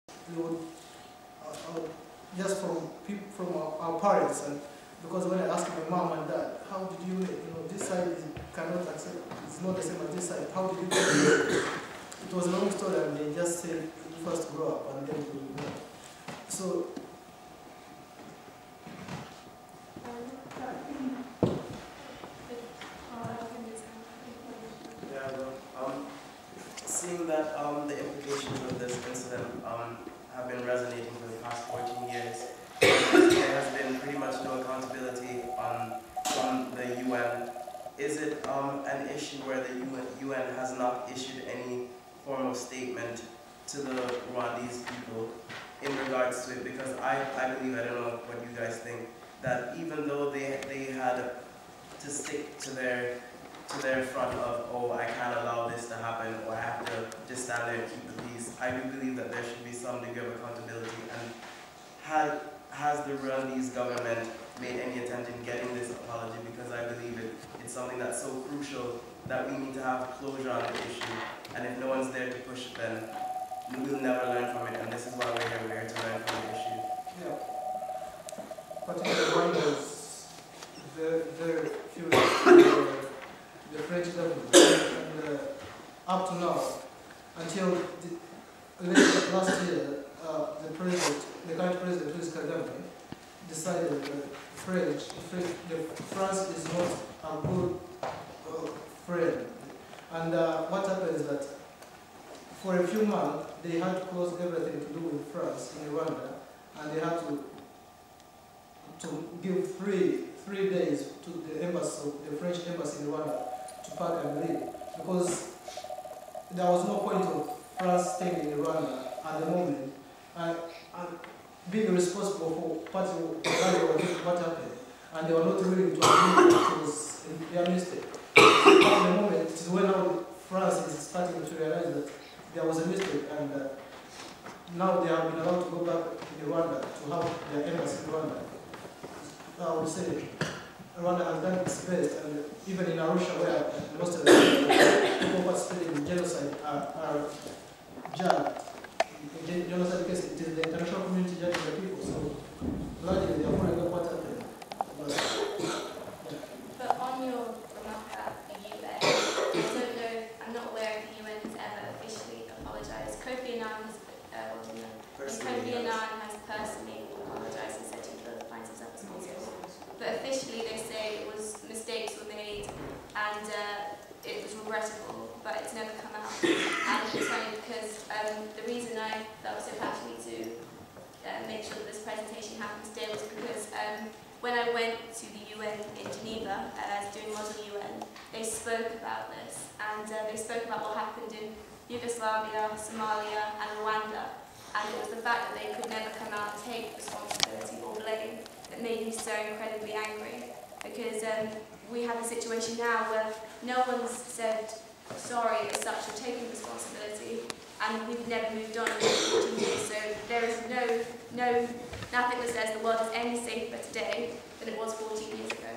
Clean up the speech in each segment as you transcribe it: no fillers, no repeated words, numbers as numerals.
we would, just from people, from our parents, and because when I asked my mom and dad, how did you, this side cannot accept, it's not the same as this side, how did you get it? It was a long story, and they just said, you first grow up, and then you will know. So, seeing that the implications of this incident have been resonating for the past 14 years, there has been pretty much no accountability from the UN. Is it an issue where the UN has not issued any form of statement to the Rwandese people in regards to it? Because I believe, I don't know what you guys think, that even though they had to stick to their front of, oh, I can't allow this to happen, or I have to just stand there and keep the peace, I do believe that there should be some degree of accountability. And has the Rwandese government made any attempt in getting this apology? Because I believe it's something that's so crucial that we need to have closure on the issue. And if no one's there to push it, then we'll never learn from it. And this is why we're here to learn from the issue. yeah. Particularly Rwanda's very furious the French government, and up to now, until last year, the current president, who is Kagame, decided that France is not a good friend. And what happened is that for a few months, they had to close everything to do with France in Rwanda, and they had to give three days to the embassy, the French embassy in Rwanda, to pack and leave, because there was no point of France staying in Rwanda at the moment and being responsible for what happened, and they were not willing to admit that it was their mistake. At the moment, it is when now France is starting to realize that there was a mistake, and now they have been allowed to go back to Rwanda to have their embassy in Rwanda. I would say Rwanda has done its best, and even in Arusha, where most of the people participating in genocide are judged. In genocide case, it is the international community judging the people, so largely they are following up what happened. But on your remark about the UN, I'm not aware if the UN has ever officially apologised. Kofi Annan has personally apologised and said he finds himself responsible. But officially they say it was mistakes were made and it was regrettable, but it's never come out. And it's funny because the reason I felt so passionately to make sure that this presentation happened today was because when I went to the UN in Geneva, doing Model UN, they spoke about this, and they spoke about what happened in Yugoslavia, Somalia and Rwanda, and it was the fact that they could never come out and take responsibility or blame that made me so incredibly angry, because we have a situation now where no one's said sorry as such or taken responsibility, and we've never moved on in 14 years. So there is nothing that says the world is any safer today than it was 14 years ago.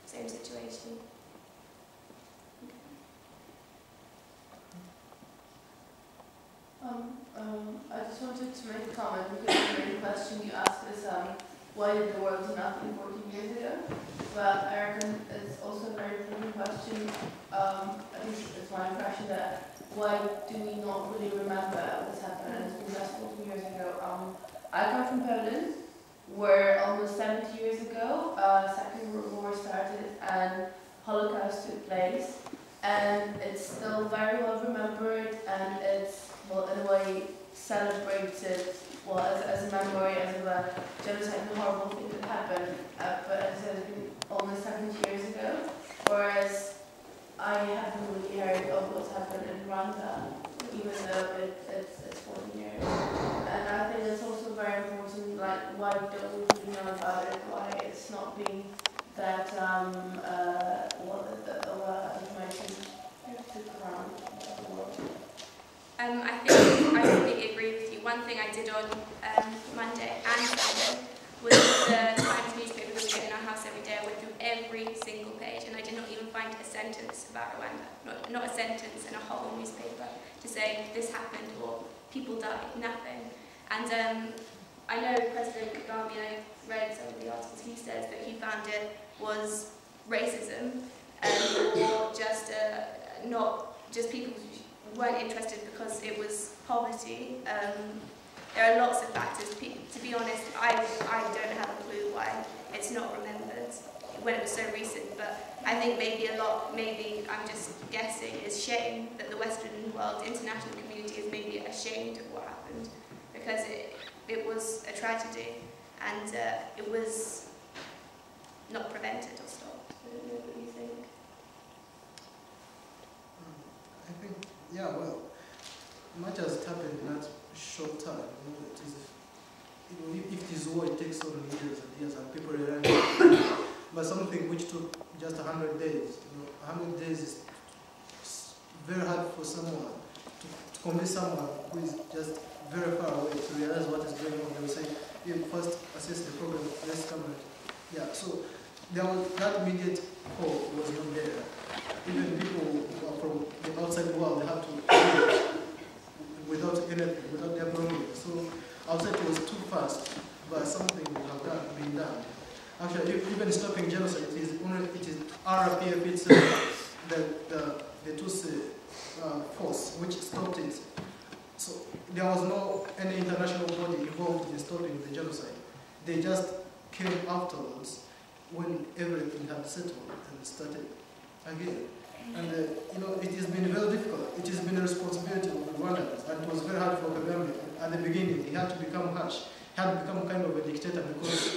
Same situation. I just wanted to make a comment because the main question you asked is why did the world do nothing 14 years ago? But I reckon it's also a very important question. At least it's my impression that why do we not really remember what's happened, and it's been just 14 years ago. I come from Poland, where almost 70 years ago, Second World War started and Holocaust took place, and it's still very well remembered, and it's, well, in a way celebrated, well, as a memory, as a genocide and horrible thing that happened, but as I said, it's been almost 70 years ago, whereas I haven't really heard of what's happened in Rwanda, even though it's 14 years. And I think it's also very important, like, why don't we really know about it, why it's not being that, information took around the world. I completely agree with you. One thing I did on Monday and Sunday was the Times newspaper that we get in our house every day. I went through every single page, and I did not even find a sentence about Rwanda. Not a sentence in a whole newspaper to say this happened or people died, nothing. And I know President Kagame, and I read some of the articles, he says that he found it was racism, or just not just people who weren't interested because it was poverty. There are lots of factors. To be honest, I don't have a clue why it's not remembered when it was so recent, but I think maybe I'm just guessing, is shame that the Western world, international community is maybe ashamed of what happened, because it was a tragedy, and it was not prevented or stopped. I don't know what you think. I think, yeah, well, much has happened in that short time. If it is war, it takes so many years and years, and people realize. But something which took just 100 days, 100 days is very hard for someone to convince someone who is just very far away to realize what is going on. They will say, you first assess the problem, let's come and, yeah. So that immediate call was not there. Even people who are from the outside world, they had to do it without anything, without their belongings. So outside it was too fast, but something would have been done. Actually, even stopping genocide, it is RPF itself, the Tutsi force, which stopped it. So there was no any international body involved in stopping the genocide. They just came afterwards when everything had settled and started again. And it has been very difficult. It has been a responsibility of the Rwandans, and it was very hard for Kagame at the beginning. He had to become harsh. He had to become kind of a dictator, because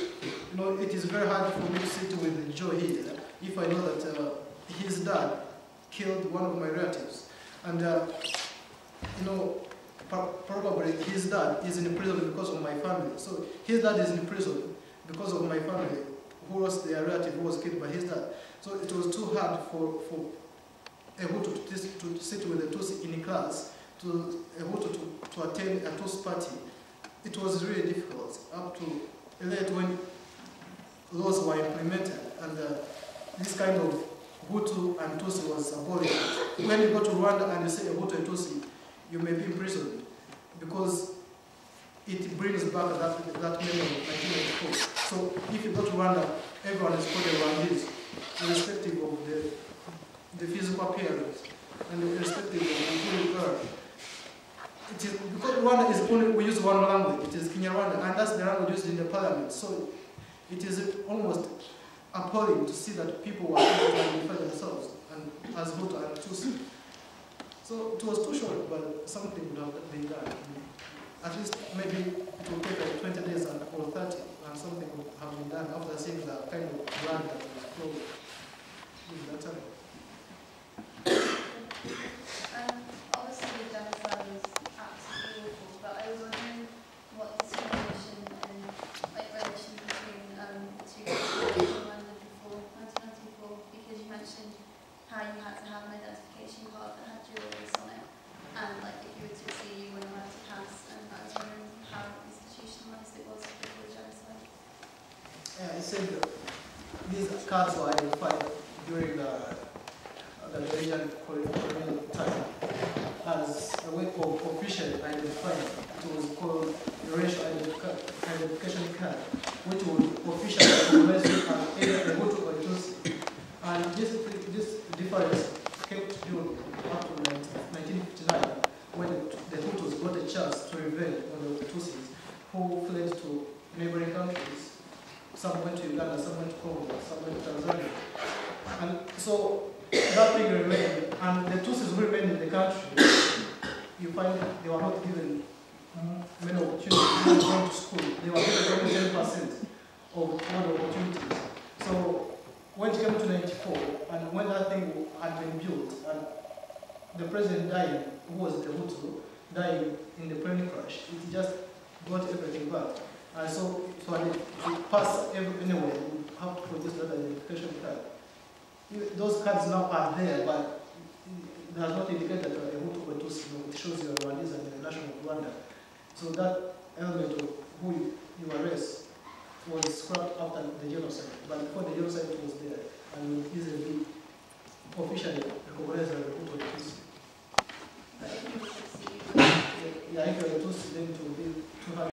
it is very hard for me to sit with Joe here if I know that his dad killed one of my relatives, and probably his dad is in prison because of my family. So his dad is in prison because of my family, who lost their relative who was killed by his dad. So it was too hard for a Hutu to sit with a Tutsi in class, to a Hutu to attend a Tutsi party. It was really difficult up to late when laws were implemented, and this kind of Hutu and Tutsi was abolished. When you go to Rwanda and you say a Hutu and Tutsi, you may be imprisoned, because it brings back that memory of 1984. So if you go to Rwanda, everyone is called a Rwandese, irrespective of the physical appearance and irrespective of who you are. It is because Rwanda is only, we use one language, it is Kinyarwanda, and that's the language used in the parliament. So it is almost appalling to see that people were able to identify themselves and as Hutu and Tutsi. So it was too short, but something would have been done. At least maybe it will take like 20 days or 30, and something would have been done after seeing the kind of land that was flowing in that time. Obviously the genocide was absolutely awful, but I was wondering what the situation and relation between the two countries in Rwanda before 1994, because you mentioned how you had to have an identification card that had your race on it, and if you were Tutsi, you wouldn't have to pass, and I was wondering how institutionalized it was before the genocide. Yeah, I said these cards were identified during the Belgian colonial time as a way of officially identifying. It was called the racial identification card, which would officially recognize you as either a Hutu or a Tutsi. And this difference kept building up to 1959, when the Hutus got a chance to revenge on the Tutsis, who fled to neighboring countries. Some went to Uganda, some went to Congo, some went to Tanzania. And so that thing remained, and the Tutsis who remained in the country, you find they were not given many opportunities going to school. They were given only 10% of all the opportunities. So when it came to 94, and when that thing had been built, and the president dying, who was the Hutu, dying in the plane crash, it just got everything back. And so to pass anywhere, you have to produce that identification card. Those cards now are there, but it does not indicate that you are a Hutu or Tutsi. It shows you are Rwandese and the nation of Rwanda. So that element of who you are race was scrapped after the genocide. But before the genocide, it was there, and would easily be officially recognized as a Hutu or Tutsi. Yeah, if you are a Tutsi, then it will be too hard.